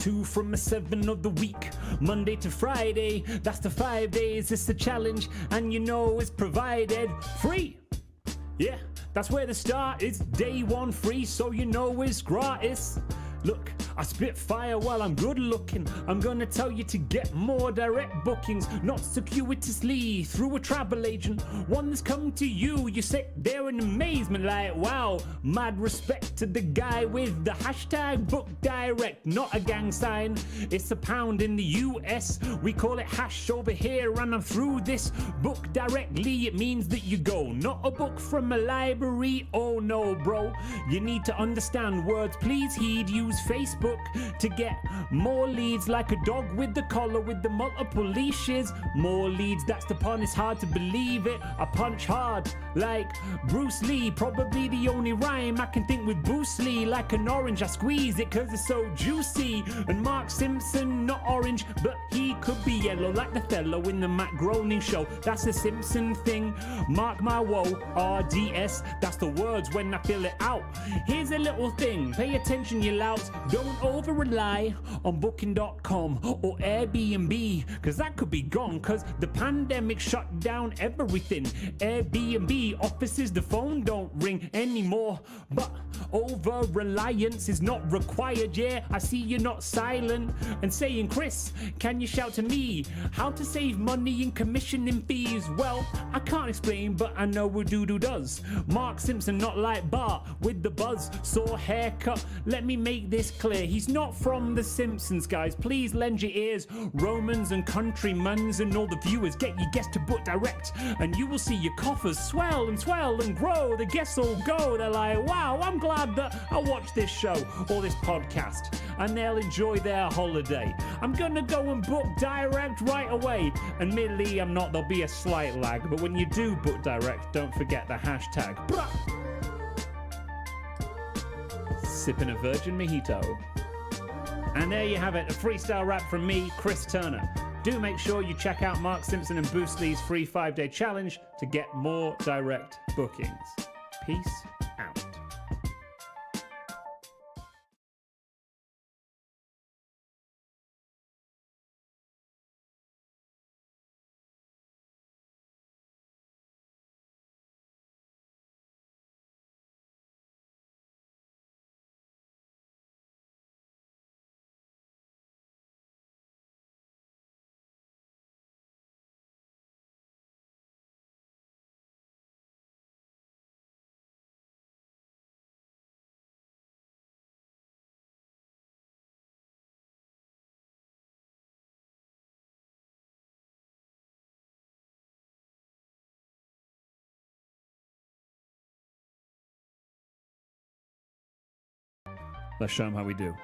2 from a 7 of the week, Monday to Friday, that's the 5 days, it's a challenge, and you know it's provided free. Yeah, that's where the start is, day 1 free, so you know it's gratis. Look, I spit fire while I'm good looking. I'm gonna tell you to get more direct bookings, not circuitously through a travel agent. One that's come to you, you sit there in amazement like, wow. Mad respect to the guy with the hashtag book direct, not a gang sign. It's a pound in the US, we call it hash over here, and I'm through this. Book directly, it means that you go, not a book from a library. Oh no, bro, you need to understand words, please heed. Use Facebook to get more leads, like a dog with the collar with the multiple leashes. More leads, that's the pun, it's hard to believe it. I punch hard like Bruce Lee, probably the only rhyme I can think with Bruce Lee. Like an orange, I squeeze it cause it's so juicy. And Mark Simpson, not orange, but he could be yellow, like the fellow in the Matt Groening show. That's a Simpson thing, mark my woe. RDS, that's the words when I fill it out. Here's a little thing, pay attention you louds. Don't over rely on booking.com or Airbnb, cause that could be gone, cause the pandemic shut down everything. Airbnb offices, the phone don't ring anymore, but over reliance is not required. Yeah, I see you're not silent and saying, Chris, can you shout to me how to save money in commissioning fees? Well, I can't explain, but I know who Doodoo does. Mark Simpson, not like Bart with the buzz saw haircut. Let me make this clear, he's not from The Simpsons, guys. Please lend your ears, Romans and countrymans and all the viewers. Get your guests to book direct and you will see your coffers swell and grow. The guests all go, they're like, wow, I'm glad that I watched this show or this podcast, and they'll enjoy their holiday. I'm gonna go and book direct right away. Admittedly, I'm not, there'll be a slight lag, but when you do book direct, don't forget the hashtag. Sipping a virgin mojito. And there you have it, a freestyle rap from me, Chris Turner. Do make sure you check out Mark Simpson and Bruce Lee's free 5-day challenge to get more direct bookings. Peace out. Let's show them how we do.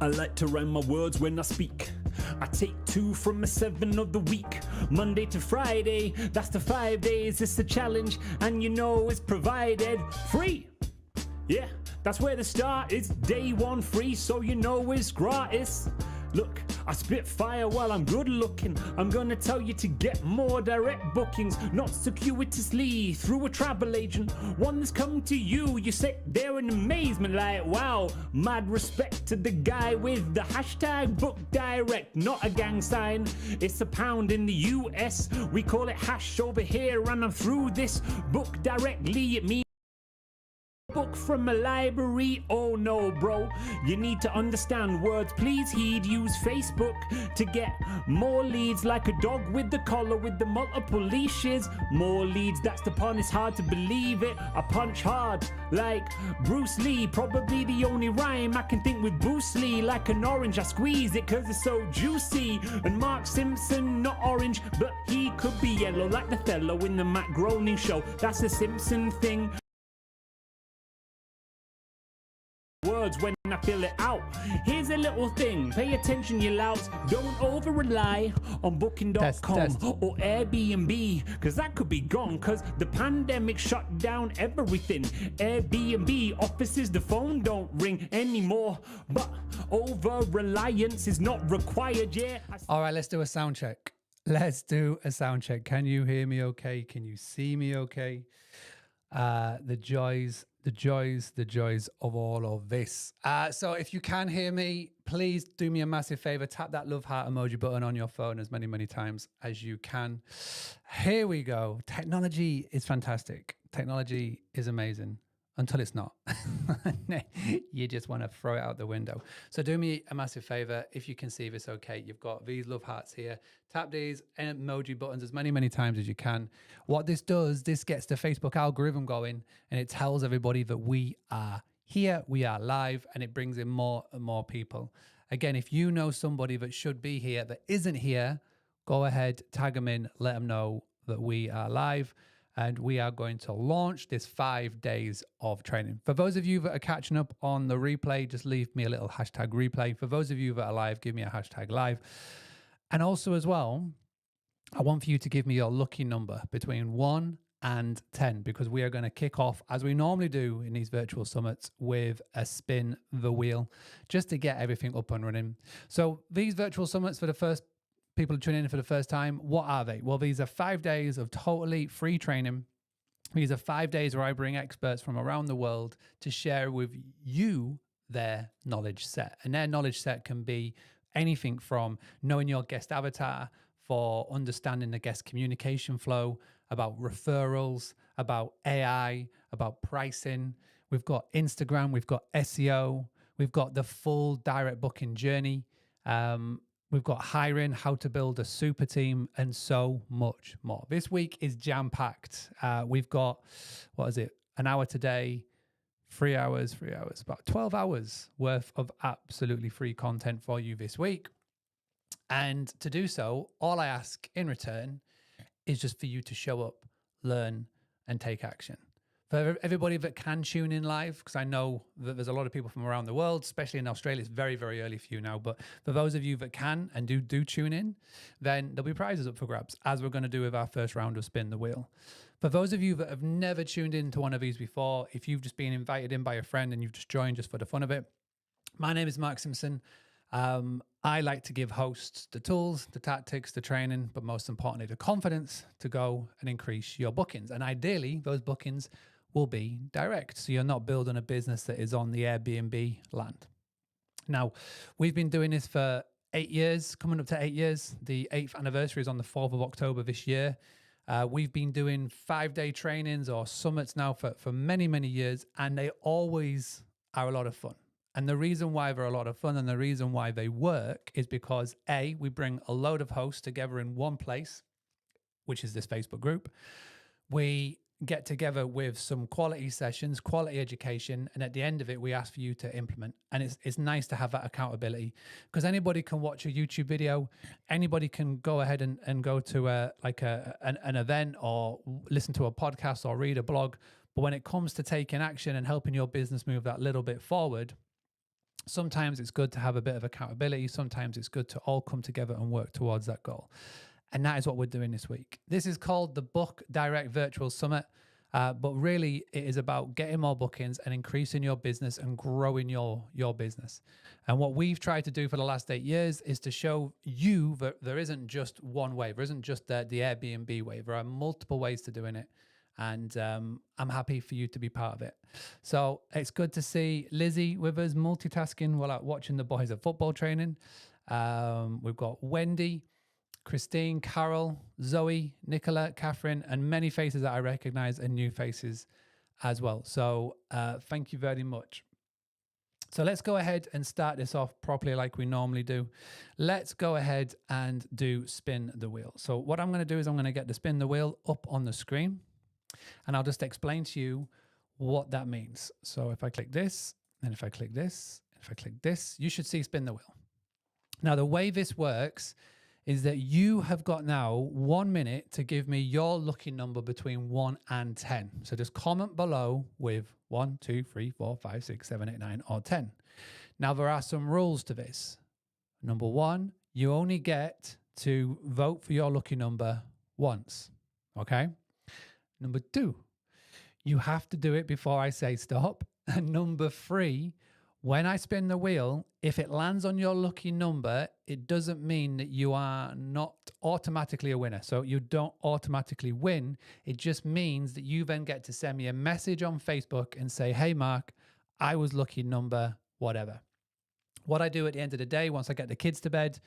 I like to rhyme my words when I speak. I take 2 from a 7 of the week, Monday to Friday, that's the 5 days, it's a challenge, and you know it's provided free. Yeah, that's where the start is, day 1 free, so you know it's gratis. Look, I spit fire while I'm good looking. I'm gonna tell you to get more direct bookings, not circuitously through a travel agent. One that's come to you, you sit there in amazement like, wow. Mad respect to the guy with the hashtag book direct, not a gang sign. It's a pound in the US, we call it hash over here, and I'm through this. Book directly, it means book from a library. Oh no, bro, you need to understand words, please heed. Use Facebook to get more leads, like a dog with the collar with the multiple leashes. More leads, that's the pun, it's hard to believe it. I punch hard like Bruce Lee, probably the only rhyme I can think with Bruce Lee. Like an orange, I squeeze it cause it's so juicy. And Mark Simpson, not orange, but he could be yellow, like the fellow in the Matt Groening show. That's a Simpson thing. Words when I fill it out. Here's a little thing, pay attention you louds. Don't over rely on booking.com or Airbnb, cause that could be gone, cause the pandemic shut down everything. Airbnb offices, the phone don't ring anymore, but over reliance is not required. Yeah. All right, let's do a sound check. Let's do a sound check. Can you hear me okay? Can you see me okay? The joys the joys of all of this. So if you can hear me, please do me a massive favor. Tap that love heart emoji button on your phone as many times as you can. Here we go. Technology is fantastic. Technology is amazing until it's not. You just want to throw it out the window. So do me a massive favor. If you can see this okay, you've got these love hearts here. Tap these emoji buttons as many times as you can. What this does, this gets the Facebook algorithm going, and it tells everybody that we are here, we are live, and it brings in more and more people. Again, if you know somebody that should be here that isn't here, go ahead, tag them in, let them know that we are live. And we are going to launch this 5 days of training. For those of you that are catching up on the replay, just leave me a little hashtag replay. For those of you that are live, give me a hashtag live. And also as well, I want for you to give me your lucky number between 1 and 10, because we are going to kick off, as we normally do in these virtual summits, with a spin the wheel, just to get everything up and running. So these virtual summits, for the first people tuning in for the first time, what are they? Well, these are 5 days of totally free training. These are 5 days where I bring experts from around the world to share with you their knowledge set. And their knowledge set can be anything from knowing your guest avatar, for understanding the guest communication flow, about referrals, about AI, about pricing. We've got Instagram, we've got SEO, we've got the full direct booking journey. We've got hiring, how to build a super team, and so much more. This week is jam-packed. We've got, an hour today, 3 hours, about 12 hours worth of absolutely free content for you this week. And to do so, all I ask in return is just for you to show up, learn, and take action. For everybody that can tune in live, because I know that there's a lot of people from around the world, especially in Australia, it's very early for you now. But for those of you that can and do tune in, then there'll be prizes up for grabs, as we're going to do with our first round of Spin the Wheel. For those of you that have never tuned in to one of these before, if you've just been invited in by a friend and you've just joined just for the fun of it, my name is Mark Simpson. I like to give hosts the tools, the tactics, the training, but most importantly, the confidence to go and increase your bookings. And ideally, those bookings will be direct. So you're not building a business that is on the Airbnb land. Now, we've been doing this for 8 years, coming up to 8 years. The 8th anniversary is on the 4th of October this year. We've been doing 5-day trainings or summits now for many years, and they always are a lot of fun. And the reason why they're a lot of fun and the reason why they work is because A, we bring a load of hosts together in one place, which is this Facebook group. We get together with some quality sessions, quality education, and at the end of it, we ask for you to implement. And it's nice to have that accountability, because anybody can watch a YouTube video, anybody can go ahead and go to an event or listen to a podcast or read a blog. But when it comes to taking action and helping your business move that little bit forward, sometimes it's good to have a bit of accountability. Sometimes it's good to all come together and work towards that goal. And that is what we're doing this week. This is called the Book Direct Virtual Summit. But really, it is about getting more bookings and increasing your business and growing your business. And what we've tried to do for the last 8 years is to show you that there isn't just one way. There isn't just the Airbnb way. There are multiple ways to doing it. And I'm happy for you to be part of it. So it's good to see Lizzie with us multitasking while out watching the boys at football training. We've got Wendy, Christine, Carol, Zoe, Nicola, Catherine, and many faces that I recognize and new faces as well. So thank you very much. So let's go ahead and start this off properly like we normally do. Let's go ahead and do spin the wheel. So what I'm going to do is I'm going to get the spin the wheel up on the screen, and I'll just explain to you what that means. So if I click this, and if I click this, if I click this, you should see spin the wheel. Now, the way this works is that you have got now 1 minute to give me your lucky number between 1 and 10. So just comment below with 1, 2, 3, 4, 5, 6, 7, 8, 9, or 10. Now, there are some rules to this. Number 1, you only get to vote for your lucky number once, okay? Number 2, you have to do it before I say stop. And number 3, when I spin the wheel, If it lands on your lucky number, it doesn't mean that you are not automatically a winner. So you don't automatically win. It just means that you then get to send me a message on Facebook and say, hey, Mark, I was lucky number whatever. What I do at the end of the day, once I get the kids to bed,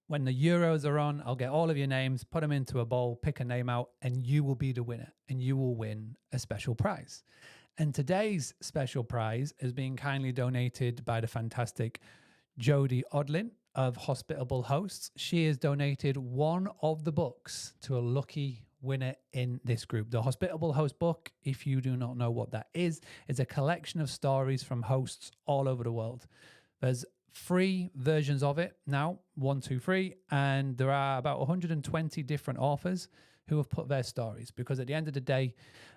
when the Euros are on, I'll get all of your names, put them into a bowl, pick a name out, and you will be the winner and you will win a special prize. And today's special prize is being kindly donated by the fantastic Jodie Odlin of Hospitable Hosts. She has donated one of the books to a lucky winner in this group. The Hospitable Host book, if you do not know what that is a collection of stories from hosts all over the world. There's 3 versions of it now, 1, 2, 3, and there are about 120 different authors who have put their stories, because at the end of the day,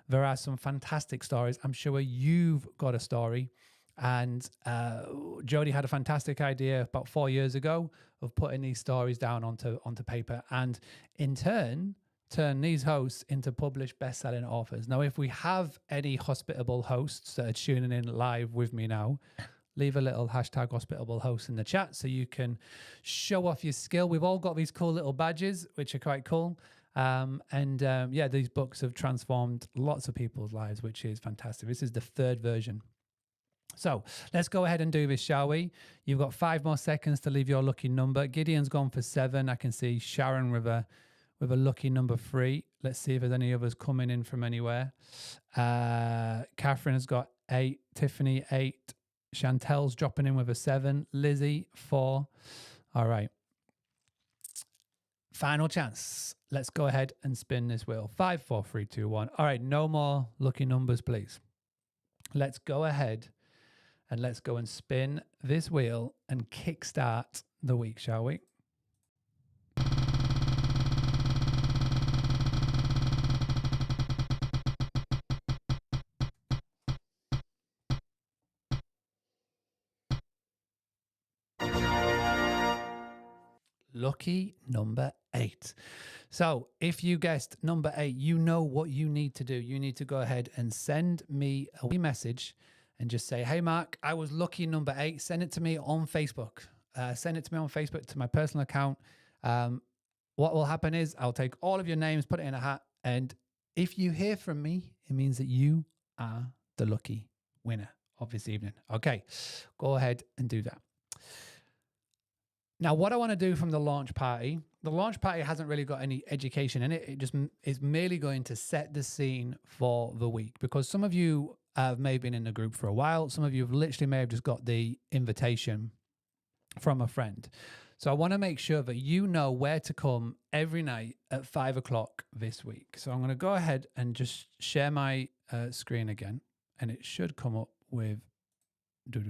there are some fantastic stories. I'm sure you've got a story. And Jodie had a fantastic idea about 4 years ago of putting these stories down onto paper, and in turn these hosts into published best-selling authors. Now, if we have any Hospitable Hosts that are tuning in live with me now, leave a little hashtag Hospitable Hosts in the chat so you can show off your skill. We've all got these cool little badges, which are quite cool. These books have transformed lots of people's lives, which is fantastic. This is the 3rd version. So let's go ahead and do this, shall we? You've got 5 more seconds to leave your lucky number. Gideon's gone for 7. I can see Sharon with a lucky number 3. Let's see if there's any others coming in from anywhere. Catherine has got 8. Tiffany, 8. Chantel's dropping in with a 7. Lizzie, 4. All right. Final chance. Let's go ahead and spin this wheel. 5, 4, 3, 2, 1. All right, no more lucky numbers, please. Let's go ahead and let's go and spin this wheel and kickstart the week, shall we? Lucky number 8. So if you guessed number 8, you know what you need to do. You need to go ahead and send me a wee message and just say, hey, Mark, I was lucky number 8. Send it to me on Facebook. Send it to me on Facebook to my personal account. What will happen is I'll take all of your names, put it in a hat. And if you hear from me, it means that you are the lucky winner of this evening. Okay, go ahead and do that. Now, what I want to do from the launch party hasn't really got any education in it. It just is merely going to set the scene for the week, because some of you may have been in the group for a while. Some of you have literally may have just got the invitation from a friend. So I want to make sure that you know where to come every night at 5 o'clock this week. So I'm going to go ahead and just share my screen again, and it should come up with. This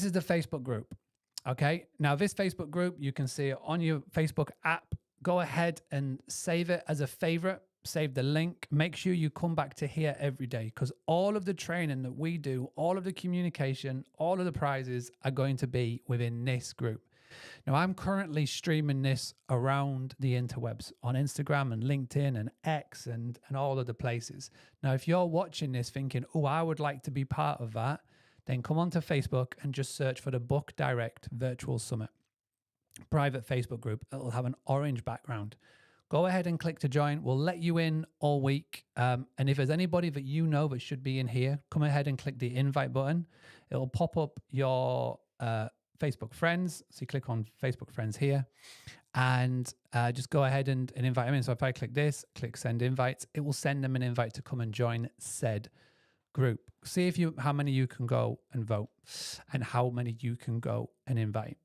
is the Facebook group. Okay, now this Facebook group, you can see it on your Facebook app. Go ahead and save it as a favorite, save the link. Make sure you come back to here every day, because all of the training that we do, all of the communication, all of the prizes are going to be within this group. Now, I'm currently streaming this around the interwebs on Instagram and LinkedIn and X and all of the places. Now, if you're watching this thinking, oh, I would like to be part of that, then come onto Facebook and just search for the Book Direct Virtual Summit private Facebook group. It'll have an orange background. Go ahead and click to join. We'll let you in all week. And if there's anybody that you know that should be in here, come ahead and click the invite button. It'll pop up your Facebook friends. So you click on Facebook friends here and just go ahead and invite them in. So if I click this, click send invites, it will send them an invite to come and join said group. See how many you can go and vote and how many you can go and invite.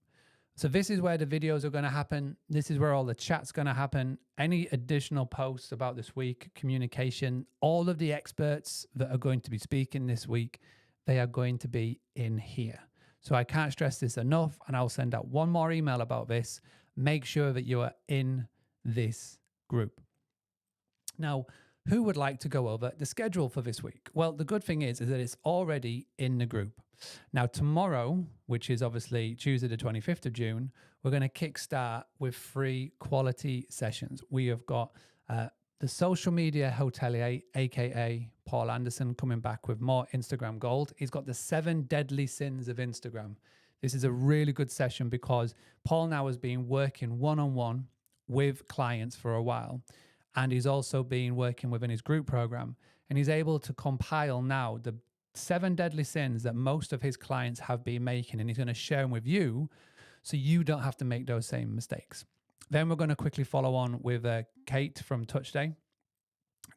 So this is where the videos are going to happen. This is where all the chat's going to happen. Any additional posts about this week, communication, all of the experts that are going to be speaking this week, they are going to be in here. So I can't stress this enough, and I'll send out one more email about this. Make sure that you are in this group. Now, who would like to go over the schedule for this week? Well, the good thing is that it's already in the group. Now, tomorrow, which is obviously Tuesday, the 25th of June, we're going to kickstart with 3 quality sessions. We have got the social media hotelier, aka Paul Anderson, coming back with more Instagram gold. He's got the 7 deadly sins of Instagram. This is a really good session because Paul now has been working one-on-one with clients for a while, and he's also been working within his group program, and he's able to compile now the 7 deadly sins that most of his clients have been making, and he's going to share them with you so you don't have to make those same mistakes. Then we're going to quickly follow on with Kate from Touch Day.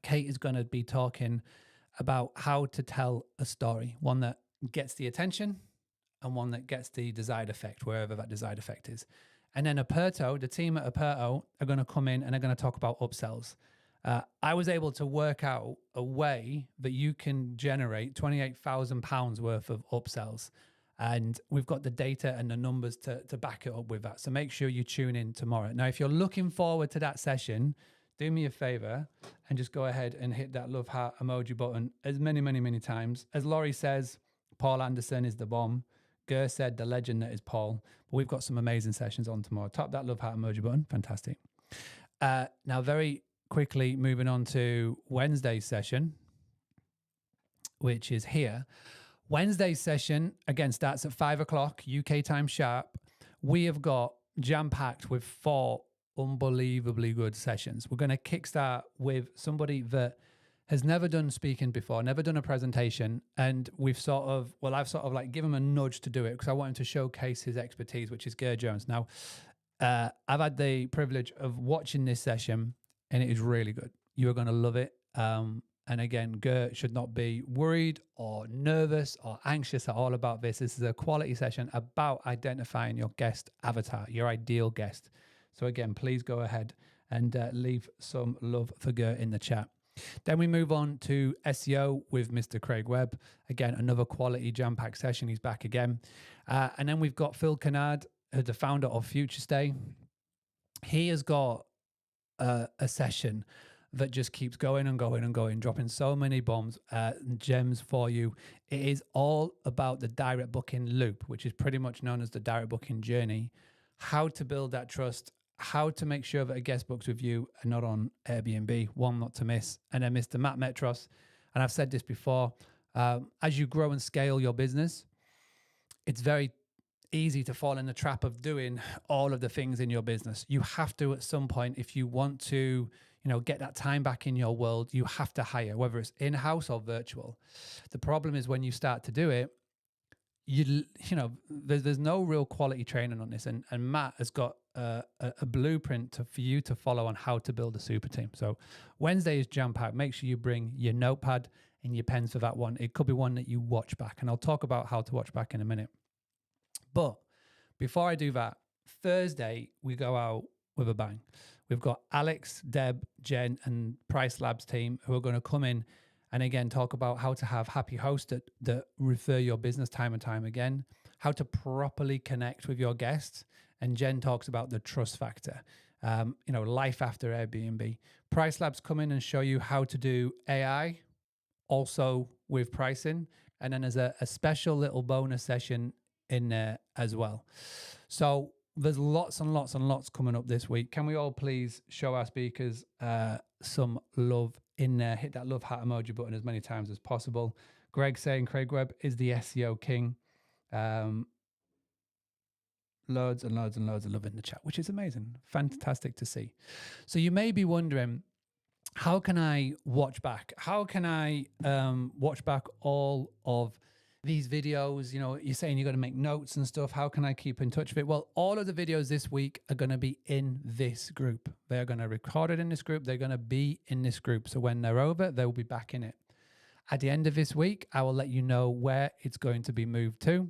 Kate is going to be talking about how to tell a story, one that gets the attention and one that gets the desired effect, wherever that desired effect is. And then Aperto, the team at Aperto, are going to come in and they're going to talk about upsells. I was able to work out a way that you can generate £28,000 worth of upsells. And we've got the data and the numbers to back it up with that. So make sure you tune in tomorrow. Now, if you're looking forward to that session, do me a favor and just go ahead and hit that love heart emoji button as many times. As Laurie says, Paul Anderson is the bomb. Ger said the legend that is Paul. But we've got some amazing sessions on tomorrow. Tap that love heart emoji button. Fantastic. Now, very quickly moving on to Wednesday's session, which is here. Wednesday's session, again, starts at 5 o'clock UK time sharp. We have got jam-packed with 4 unbelievably good sessions. We're going to kickstart with somebody that has never done speaking before, never done a presentation. And I've sort of like given him a nudge to do it because I want him to showcase his expertise, which is Ger Jones. Now, I've had the privilege of watching this session and it is really good. You are going to love it. And again, Ger should not be worried or nervous or anxious at all about this. This is a quality session about identifying your guest avatar, your ideal guest. So again, please go ahead and leave some love for Ger in the chat. Then we move on to SEO with Mr. Craig Webb. Again, another quality jam-packed session. He's back again. And then we've got Phil Kennard, the founder of Future Stay. He has got a session that just keeps going and going and going, dropping so many bombs, gems for you. It is all about the direct booking loop, which is pretty much known as the direct booking journey, how to build that trust, how to make sure that a guest books with you and not on Airbnb, one not to miss. And then Mr. Matt Metros, and I've said this before, as you grow and scale your business, it's very easy to fall in the trap of doing all of the things in your business. You have to, at some point, if you want to, get that time back in your world, you have to hire, whether it's in-house or virtual. The problem is when you start to do it, there's no real quality training on this. And Matt has got a blueprint for you to follow on how to build a super team. So Wednesday is jam-packed. Make sure you bring your notepad and your pens for that one. It could be one that you watch back. And I'll talk about how to watch back in a minute. But before I do that, Thursday, we go out with a bang. We've got Alex, Deb, Jen, and Price Labs team who are going to come in and again talk about how to have happy hosts that refer your business time and time again, how to properly connect with your guests. And Jen talks about the trust factor, life after Airbnb. Price Labs come in and show you how to do AI, also with pricing. And then there's a special little bonus session in there as well. So there's lots and lots and lots coming up this week. Can we all please show our speakers some love in there? Hit that love heart emoji button as many times as possible. Greg saying Craig Webb is the SEO king. Loads and loads and loads of love in the chat, which is amazing. Fantastic to see. So you may be wondering, how can I watch back? How can I watch back all of these videos? You're saying you're going to make notes and stuff. How can I keep in touch with it? Well, all of the videos this week are going to be in this group. They're going to record it in this group. They're going to be in this group. So when they're over, they'll be back in it. At the end of this week, I will let you know where it's going to be moved to.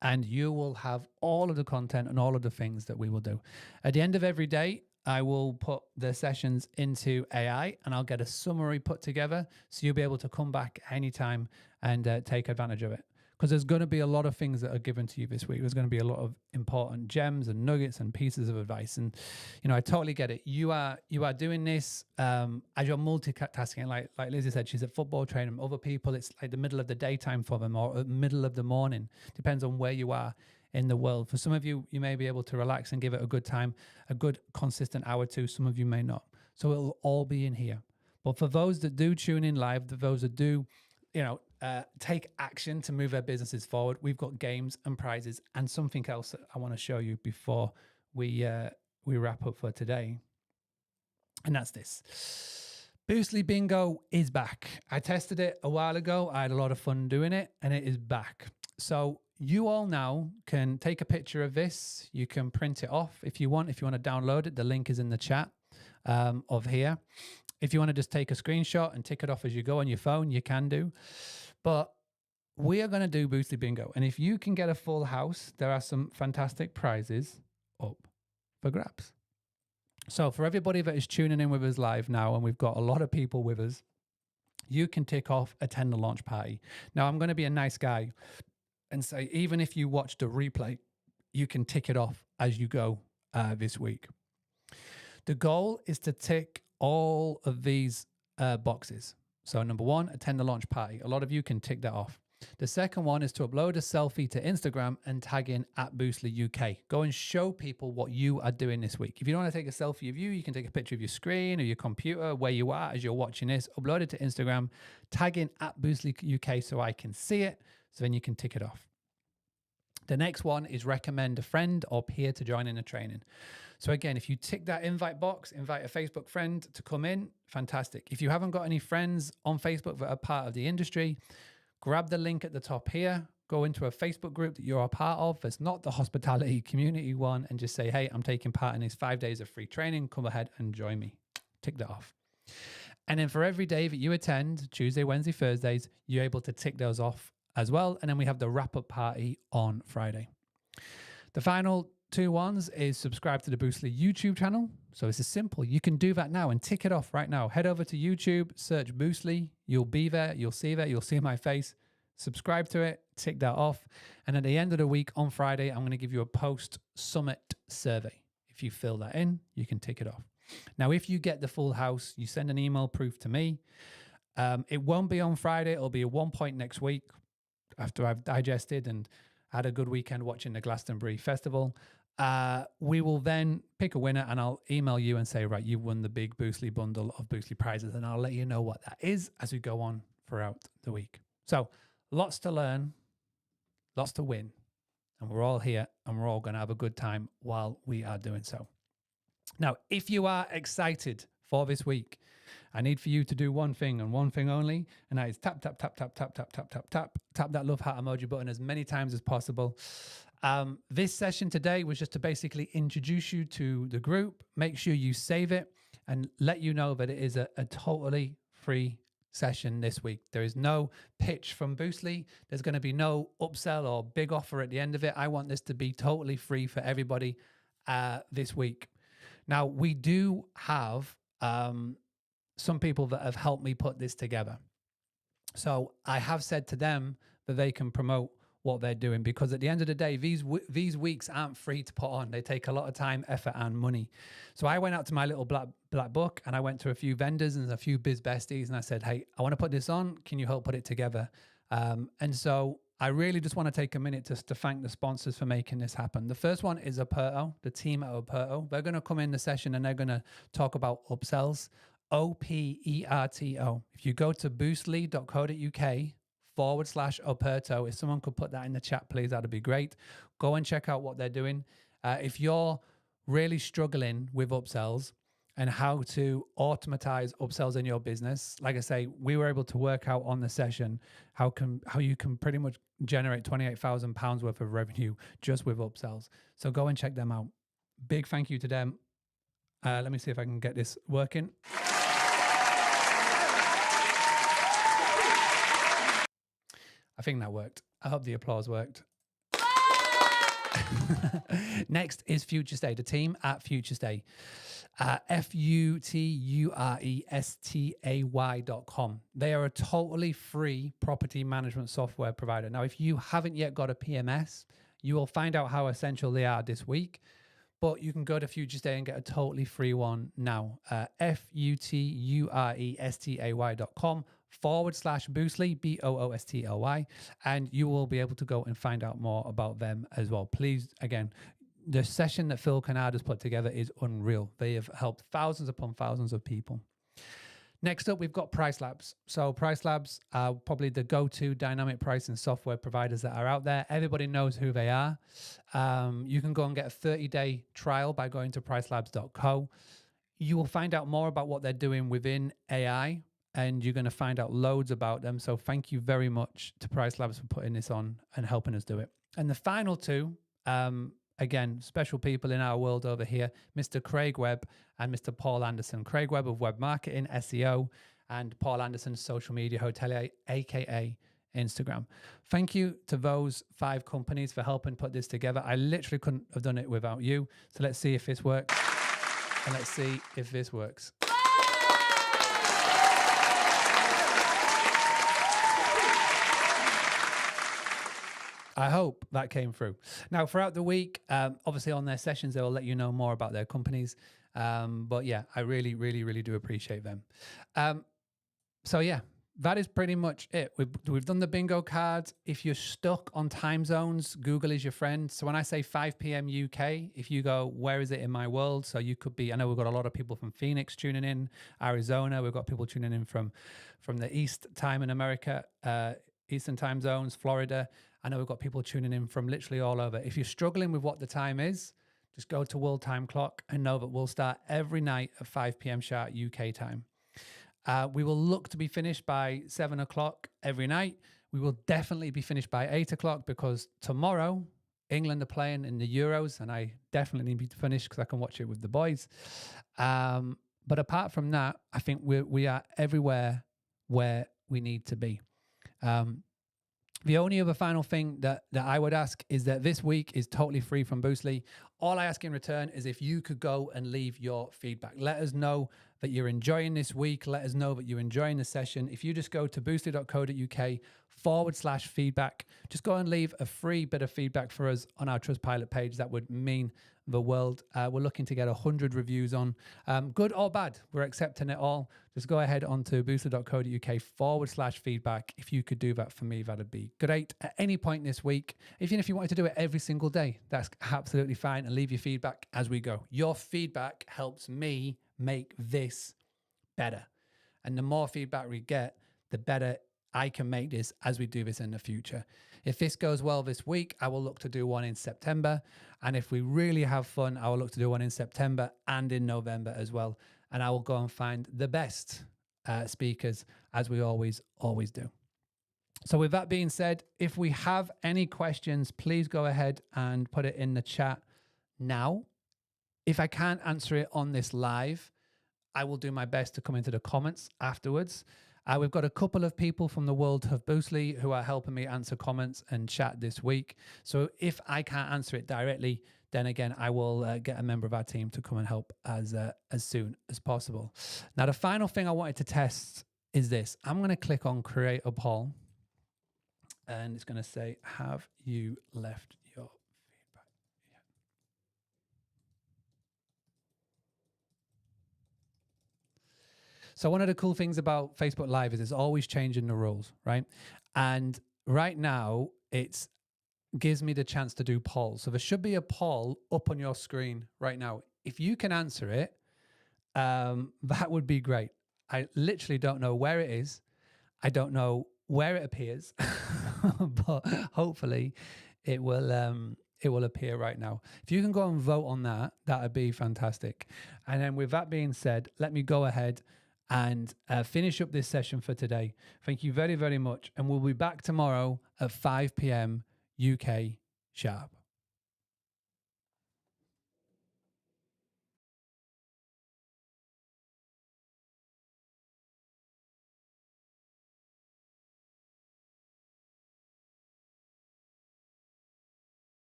And you will have all of the content and all of the things that we will do. At the end of every day, I will put the sessions into AI and I'll get a summary put together so you'll be able to come back anytime and take advantage of it. Because there's going to be a lot of things that are given to you this week. There's going to be a lot of important gems and nuggets and pieces of advice. And, I totally get it. You are doing this as you're multitasking. Like Lizzie said, she's at football training. Other people, it's like the middle of the daytime for them or middle of the morning. Depends on where you are in the world. For some of you, you may be able to relax and give it a good time, a good consistent hour or two. Some of you may not. So it'll all be in here. But for those that do tune in live, those that do, take action to move their businesses forward, we've got games and prizes and something else that I want to show you before we wrap up for today. And that's this. Boostly Bingo is back. I tested it a while ago. I had a lot of fun doing it, and it is back. So you all now can take a picture of this. You can print it off if you want. If you want to download it, the link is in the chat of here. If you want to just take a screenshot and tick it off as you go on your phone, you can do. But we are going to do Boostly Bingo. And if you can get a full house, there are some fantastic prizes up for grabs. So for everybody that is tuning in with us live now, and we've got a lot of people with us, you can tick off attend the launch party. Now, I'm going to be a nice guy and say, even if you watch the replay, you can tick it off as you go this week. The goal is to tick all of these boxes. So number one, attend the launch party. A lot of you can tick that off. The second one is to upload a selfie to Instagram and tag in @Boostly UK. Go and show people what you are doing this week. If you don't want to take a selfie of you, you can take a picture of your screen or your computer, where you are as you're watching this, upload it to Instagram, tag in @Boostly UK so I can see it, so then you can tick it off. The next one is recommend a friend or peer to join in a training. So again, if you tick that invite box, invite a Facebook friend to come in, fantastic. If you haven't got any friends on Facebook that are part of the industry, grab the link at the top here, go into a Facebook group that you're a part of that's not the hospitality community one, and just say, hey, I'm taking part in these 5 days of free training. Come ahead and join me. Tick that off. And then for every day that you attend, Tuesday, Wednesday, Thursdays, you're able to tick those off as well. And then we have the wrap-up party on Friday. The final two ones is subscribe to the Boostly YouTube channel. So it's as simple. You can do that now and tick it off right now. Head over to YouTube, search Boostly. You'll be there. You'll see that. You'll see my face. Subscribe to it. Tick that off. And at the end of the week on Friday, I'm going to give you a post-summit survey. If you fill that in, you can tick it off. Now, if you get the full house, you send an email proof to me. It won't be on Friday. It'll be at one point next week after I've digested and had a good weekend watching the Glastonbury Festival. We will then pick a winner, and I'll email you and say, right, you won the big Boostly bundle of Boostly prizes, and I'll let you know what that is as we go on throughout the week. So lots to learn, lots to win, and we're all here, and we're all going to have a good time while we are doing so. Now, if you are excited for this week, I need for you to do one thing and one thing only, and that is tap that love heart emoji button as many times as possible. This session today was just to basically introduce you to the group, make sure you save it, and let you know that it is a totally free session this week. There is no pitch from Boostly. There's going to be no upsell or big offer at the end of it. I want this to be totally free for everybody this week. Now, we do have some people that have helped me put this together. So I have said to them that they can promote what they're doing, because at the end of the day, these weeks aren't free to put on. They take a lot of time, effort, and money. So I went out to my little black book, and I went to a few vendors and a few biz besties, and I said, hey, I want to put this on. Can you help put it together? And so I really just want to take a minute to thank the sponsors for making this happen. The first one is Operto, the team at Operto. They're going to come in the session and they're going to talk about upsells. Operto. If you go to boostly.co.uk/Operto, if someone could put that in the chat, please, that'd be great. Go and check out what they're doing. If you're really struggling with upsells and how to automatize upsells in your business, like I say, we were able to work out on the session how you can pretty much generate £28,000 worth of revenue just with upsells. So go and check them out. Big thank you to them. Let me see if I can get this working. I think that worked. I hope the applause worked. Next is Future Stay, the team at Future Stay. FUTURESTAY.com. They are a totally free property management software provider. Now, if you haven't yet got a PMS, you will find out how essential they are this week. But you can go to Future Stay and get a totally free one now. FUTURESTAY.com/Boostly, BOOSTLY, and you will be able to go and find out more about them as well. Please, again, the session that Phil Kennard has put together is unreal. They have helped thousands upon thousands of people. Next up, we've got Price Labs. So Price Labs are probably the go-to dynamic pricing software providers that are out there. Everybody knows who they are. You can go and get a 30-day trial by going to pricelabs.co. You will find out more about what they're doing within AI, and you're going to find out loads about them. So thank you very much to Price Labs for putting this on and helping us do it. And the final two, again, special people in our world over here, Mr. Craig Webb and Mr. Paul Anderson. Craig Webb of Web Marketing, SEO, and Paul Anderson, Social Media Hotelier, aka Instagram. Thank you to those 5 companies for helping put this together. I literally couldn't have done it without you. So let's see if this works. And let's see if this works. I hope that came through. Now, throughout the week, obviously on their sessions, they will let you know more about their companies. But yeah, I really, really, really do appreciate them. So yeah, that is pretty much it. We've done the bingo cards. If you're stuck on time zones, Google is your friend. So when I say 5 p.m. UK, if you go, where is it in my world? So you could be, I know we've got a lot of people from Phoenix tuning in, Arizona. We've got people tuning in from the East time in America, Eastern time zones, Florida. I know we've got people tuning in from literally all over. If you're struggling with what the time is, just go to World Time Clock and know that we'll start every night at 5 p.m. sharp UK time. We will look to be finished by 7 o'clock every night. We will definitely be finished by 8 o'clock because tomorrow England are playing in the Euros and I definitely need to be finished because I can watch it with the boys. But apart from that, I think we are everywhere where we need to be. The only other final thing that I would ask is that this week is totally free from Boostly. All I ask in return is if you could go and leave your feedback. Let us know that you're enjoying this week. Let us know that you're enjoying the session. If you just go to boostly.co.uk/feedback, just go and leave a free bit of feedback for us on our Trustpilot page. That would mean the world. We're looking to get 100 reviews on, good or bad. We're accepting it all. Just go ahead onto boostly.co.uk/feedback. If you could do that for me, that'd be great. At any point this week, even if you wanted to do it every single day, that's absolutely fine. And leave your feedback as we go. Your feedback helps me make this better. And the more feedback we get, the better I can make this as we do this in the future. If this goes well this week, I will look to do one in September. And if we really have fun, I will look to do one in September and in November as well. And I will go and find the best speakers as we always do. So with that being said, if we have any questions, please go ahead and put it in the chat now. If I can't answer it on this live, I will do my best to come into the comments afterwards. We've got a couple of people from the world of Boostly who are helping me answer comments and chat this week. So if I can't answer it directly, then again, I will get a member of our team to come and help as soon as possible. Now, the final thing I wanted to test is this. I'm going to click on Create a Poll, and it's going to say, have you left your feedback yet? So one of the cool things about Facebook Live is it's always changing the rules, right? And right now, it gives me the chance to do polls. So there should be a poll up on your screen right now. If you can answer it, that would be great. I literally don't know where it is. I don't know where it appears, but hopefully it will appear right now. If you can go and vote on that, that would be fantastic. And then with that being said, let me go ahead and finish up this session for today. Thank you very, very much. And we'll be back tomorrow at 5 p.m. UK sharp.